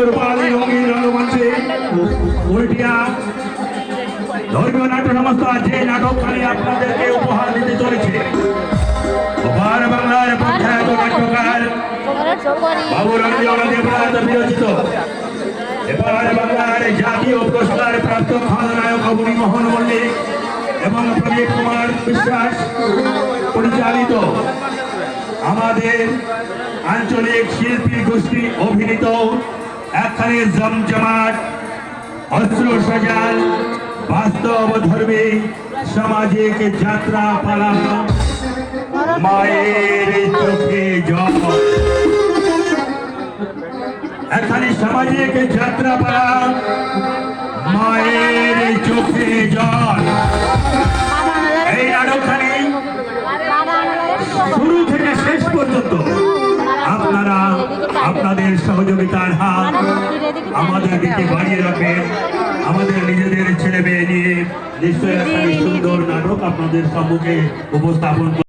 রূপালী রঙিন রঙ্গমঞ্চে উল্টিয়া ধর্মীয় নাট্য সংস্থা যে নাটকখানি আপনাদেরকে উপহার দিতে চলেছে। ওপার বাংলার প্রখ্যাত নাট্যকার বাবু রঞ্জন দেবরাজ বিরচিত, এপার বাংলার জাতীয় পুরস্কার প্রাপ্ত খলনায়ক অবনী মোহন মল্লিক এবং প্রদীপ কুমার বিশ্বাস পরিচালিত আমাদের আঞ্চলিক শিল্পী গোষ্ঠী অভিনীত একখানে জমজমাট অস্ত্র সজাল বাস্তব ধর্মী সামাজিক যাত্রা পালা মায়ের চোখে জল, একখানে সামাজিক যাত্রা পালা মায়ের চোখে জল। এই নাটকখানি শুরু থেকে শেষ পর্যন্ত আপনারা আপনাদের সহযোগিতার হাত আমাদের দিকে বাড়িয়ে রাখবেন। আমাদের নিজেদের ছেলে মেয়ে নিয়ে নিশ্চয়ই একটা সুন্দর নাটক আপনাদের সম্মুখে উপস্থাপন